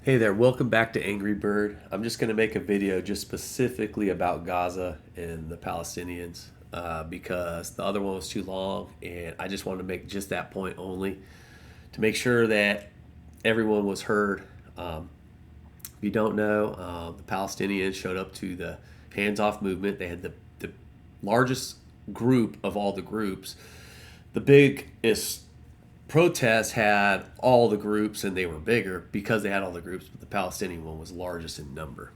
Hey there, welcome back to Angry Bird. I'm just going to make a video just specifically about Gaza and the Palestinians because the other one was too long, and I just wanted to make just that point only to make sure that everyone was heard. If you don't know, the Palestinians showed up to the hands off movement. They had the largest group of all the groups. The biggest protests had all the groups and they were bigger because they had all the groups, but the Palestinian one was largest in number.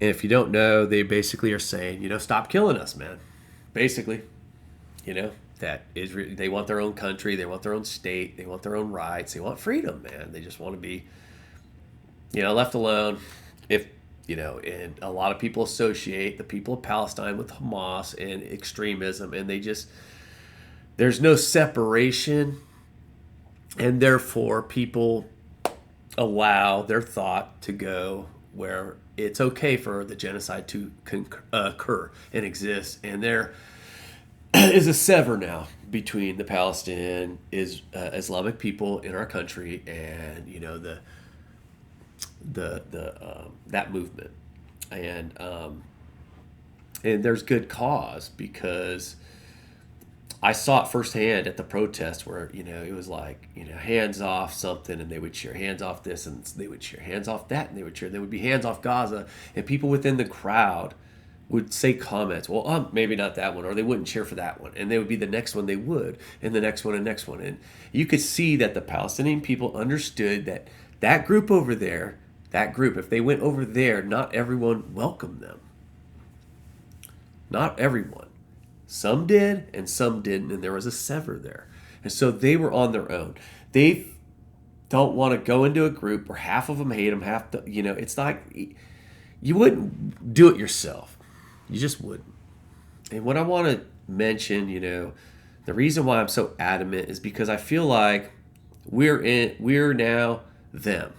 And if you don't know, they basically are saying, stop killing us, man. Basically, that Israel, they want their own country, they want their own state, they want their own rights, they want freedom, man. They just want to be, left alone. If, and a lot of people associate the people of Palestine with Hamas and extremism, and there's no separation, and therefore people allow their thought to go where it's okay for the genocide to occur and exist. And there is a sever now between the Palestinian Islamic people in our country and that movement, and there's good cause because I saw it firsthand at the protest where, it was like, hands off something, and they would cheer hands off this, and they would cheer hands off that, and there would be hands off Gaza, and people within the crowd would say comments, well, maybe not that one, or they wouldn't cheer for that one, and they would be the next one they would, and the next one and next one. And you could see that the Palestinian people understood that that group over there, if they went over there, not everyone welcomed them. Not everyone. Some did and some didn't, and there was a sever there. And so they were on their own. They don't want to go into a group where half of them hate them, it's like you wouldn't do it yourself. You just wouldn't. And what I want to mention, the reason why I'm so adamant is because I feel like we're now them.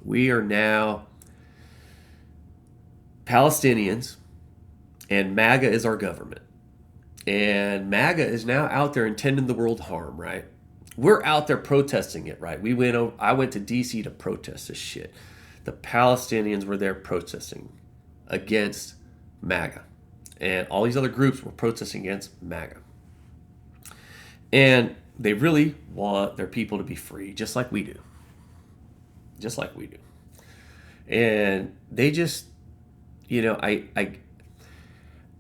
We are now Palestinians, and MAGA is our government. And MAGA is now out there intending the world harm, right? We're out there protesting it, right? I went to DC to protest this shit. The Palestinians were there protesting against MAGA. And all these other groups were protesting against MAGA. And they really want their people to be free, just like we do. Just like we do. And they just,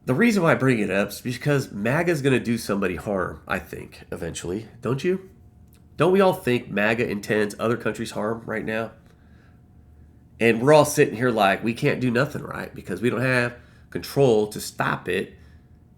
the reason why I bring it up is because MAGA is going to do somebody harm, I think, eventually. Don't you? Don't we all think MAGA intends other countries harm right now? And we're all sitting here like we can't do nothing, right? Because we don't have control to stop it.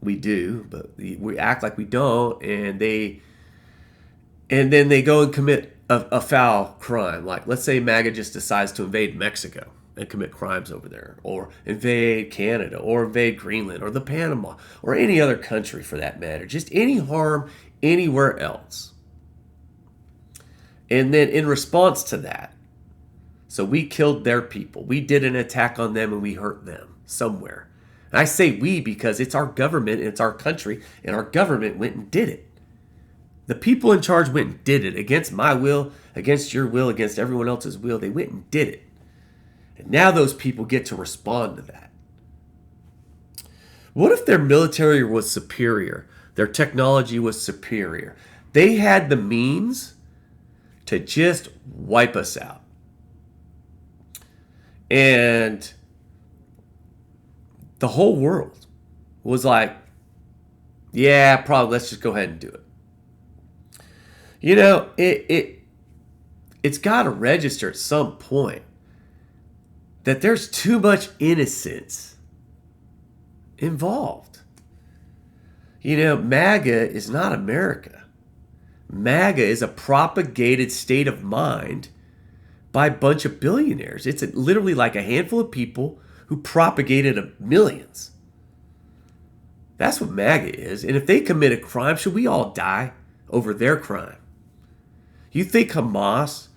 We do, but we act like we don't, and then they go and commit a foul crime. Like, let's say MAGA just decides to invade Mexico and commit crimes over there, or invade Canada, or invade Greenland, or the Panama, or any other country for that matter. Just any harm anywhere else. And then in response to that, so we killed their people. We did an attack on them and we hurt them somewhere. And I say we because it's our government, it's our country, and our government went and did it. The people in charge went and did it against my will, against your will, against everyone else's will. They went and did it. And now those people get to respond to that. What if their military was superior? Their technology was superior. They had the means to just wipe us out. And the whole world was like, yeah, probably let's just go ahead and do it. It's got to register at some point that there's too much innocence involved. MAGA is not America. MAGA is a propagated state of mind by a bunch of billionaires. It's literally like a handful of people who propagated millions. That's what MAGA is. And if they commit a crime, should we all die over their crime? You think Hamas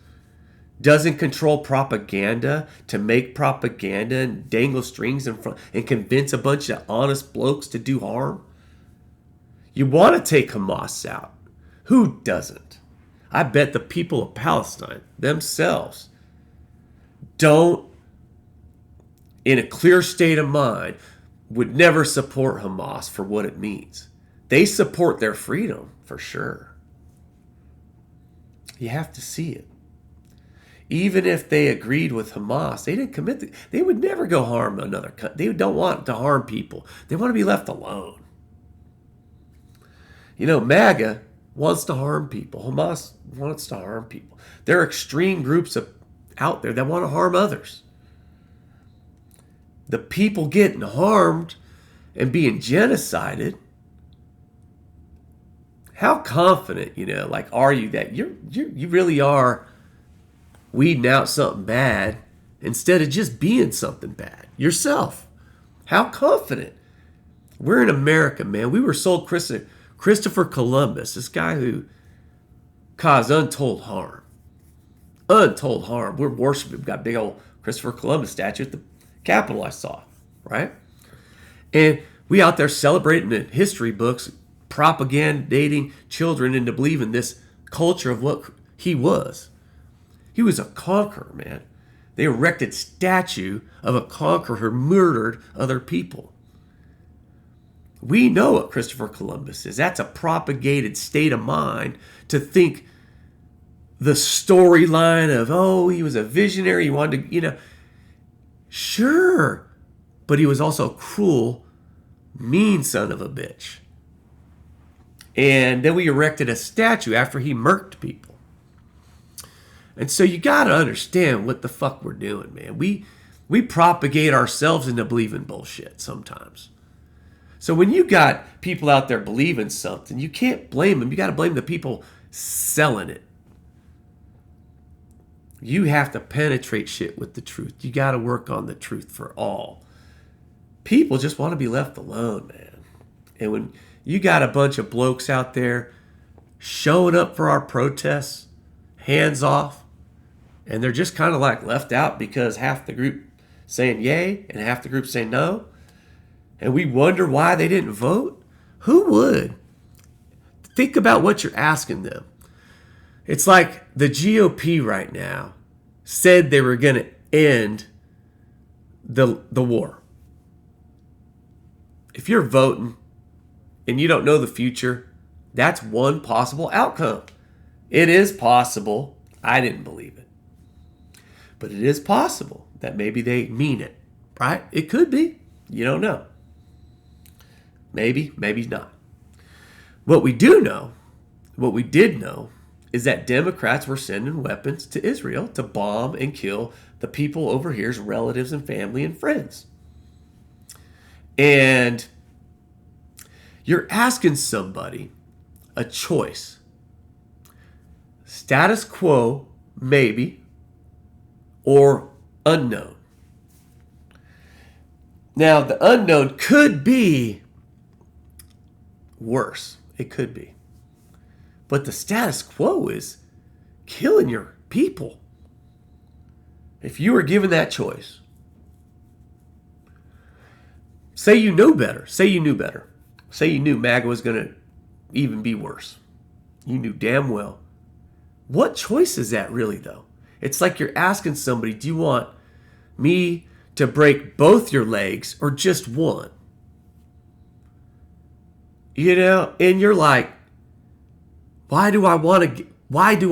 doesn't control propaganda to make propaganda and dangle strings in front and convince a bunch of honest blokes to do harm? You want to take Hamas out. Who doesn't? I bet the people of Palestine themselves don't, in a clear state of mind, would never support Hamas for what it means. They support their freedom, for sure. You have to see it. Even if they agreed with Hamas, they didn't commit. They would never go harm another country. They don't want to harm people. They want to be left alone. MAGA wants to harm people. Hamas wants to harm people. There are extreme groups out there that want to harm others. The people getting harmed and being genocided, how confident, are you that you really are weeding out something bad instead of just being something bad yourself? How confident? We're in America, man. We were sold Christopher Columbus, this guy who caused untold harm. Untold harm. We're worshiping. We've got a big old Christopher Columbus statue at the Capitol I saw, right? And we out there celebrating the history books, propaganding children into believing this culture of what he was. He was a conqueror, man. They erected statue of a conqueror who murdered other people. We know what Christopher Columbus is. That's a propagated state of mind to think the storyline of, he was a visionary. He wanted to, sure. But he was also a cruel, mean son of a bitch. And then we erected a statue after he murked people. And so you got to understand what the fuck we're doing, man. We propagate ourselves into believing bullshit sometimes. So when you got people out there believing something, you can't blame them. You got to blame the people selling it. You have to penetrate shit with the truth. You got to work on the truth for all. People just want to be left alone, man. And when you got a bunch of blokes out there showing up for our protests, hands off, and they're just kind of like left out because half the group saying yay and half the group saying no, and we wonder why they didn't vote, who would? Think about what you're asking them. It's like the GOP right now said they were going to end the war. If you're voting and you don't know the future, that's one possible outcome. It is possible. I didn't believe it. But it is possible that maybe they mean it, right? It could be. You don't know. Maybe, maybe not. What we did know, is that Democrats were sending weapons to Israel to bomb and kill the people over here's relatives and family and friends. And you're asking somebody a choice. Status quo, maybe, or unknown. Now, the unknown could be worse. It could be. But the status quo is killing your people. If you were given that choice, say you knew better. Say you knew MAGA was going to even be worse. You knew damn well. What choice is that really, though? It's like you're asking somebody, do you want me to break both your legs or just one? And you're like, why do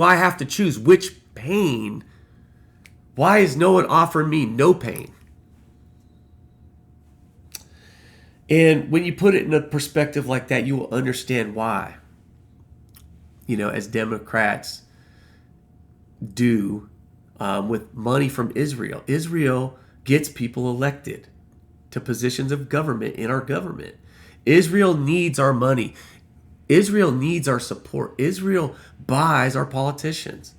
I have to choose which pain? Why is no one offering me no pain? And when you put it in a perspective like that, you will understand why. As Democrats do with money from Israel. Israel gets people elected to positions of government in our government. Israel needs our money. Israel needs our support. Israel buys our politicians.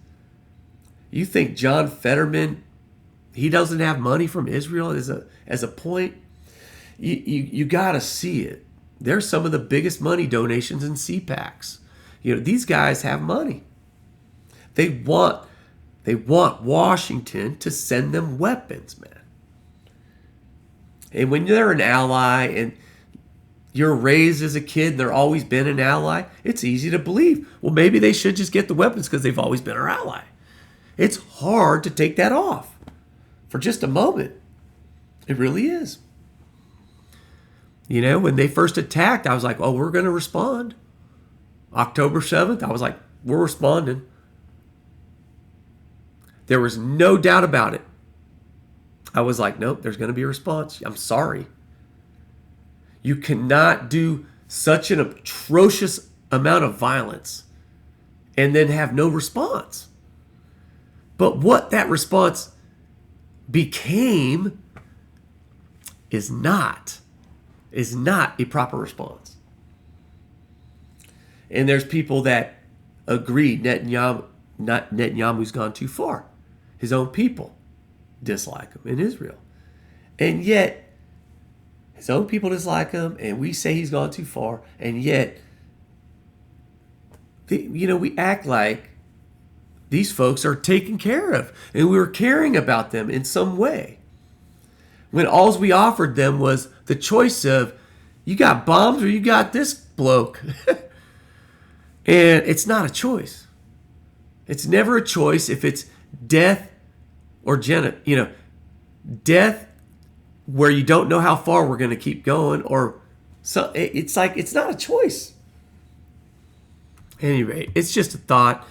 You think John Fetterman, he doesn't have money from Israel as a point? You got to see it. They're some of the biggest money donations in CPACs. These guys have money. They want Washington to send them weapons, man. And when they're an ally and you're raised as a kid and they're always been an ally, it's easy to believe, well, maybe they should just get the weapons because they've always been our ally. It's hard to take that off. for just a moment. It really is. You know, when they first attacked, I was like, oh, we're going to respond. October 7th, I was like, we're responding. There was no doubt about it. I was like, nope, there's going to be a response. I'm sorry. You cannot do such an atrocious amount of violence and then have no response. But what that response became is not a proper response. And there's people that agree Netanyahu's gone too far. His own people dislike him in Israel. And yet, his own people dislike him, and we say he's gone too far, and yet, we act like these folks are taken care of, and we were caring about them in some way. When all we offered them was the choice of, you got bombs or you got this bloke. And it's not a choice. It's never a choice if it's death or death where you don't know how far we're going to keep going, or so. It's like, it's not a choice. At any rate, it's just a thought.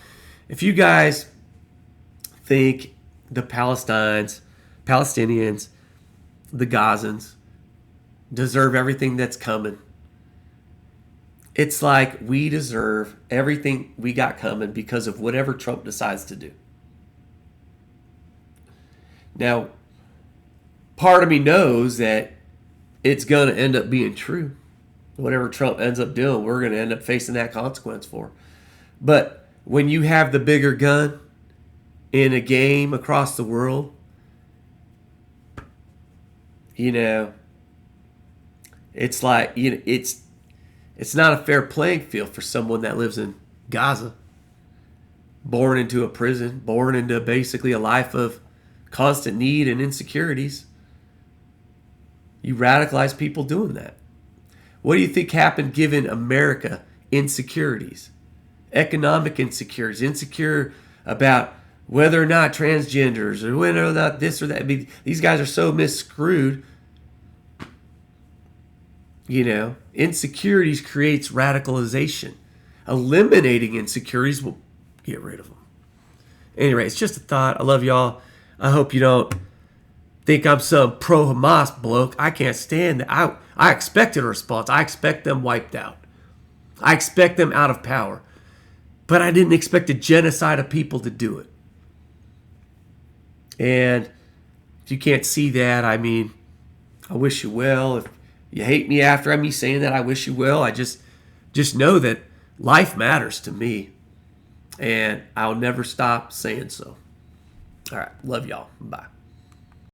If you guys think the Palestinians, the Gazans deserve everything that's coming, it's like we deserve everything we got coming because of whatever Trump decides to do. Now, part of me knows that it's going to end up being true. Whatever Trump ends up doing, we're going to end up facing that consequence for. But when you have the bigger gun in a game across the world, it's like, it's not a fair playing field for someone that lives in Gaza, born into a prison, born into basically a life of constant need and insecurities. You radicalize people doing that. What do you think happened given America insecurities, economic insecurities, insecure about whether or not transgenders or whether or not this or that? I mean, these guys are so misscrewed. Insecurities creates radicalization. Eliminating insecurities will get rid of them. Anyway, it's just a thought. I love y'all. I hope you don't think I'm some pro-Hamas bloke. I can't stand that. I expected a response. I expect them wiped out. I expect them out of power. But I didn't expect a genocide of people to do it. And if you can't see that, I mean, I wish you well. If you hate me after me saying that, I wish you well. I just know that life matters to me. And I'll never stop saying so. All right. Love y'all. Bye.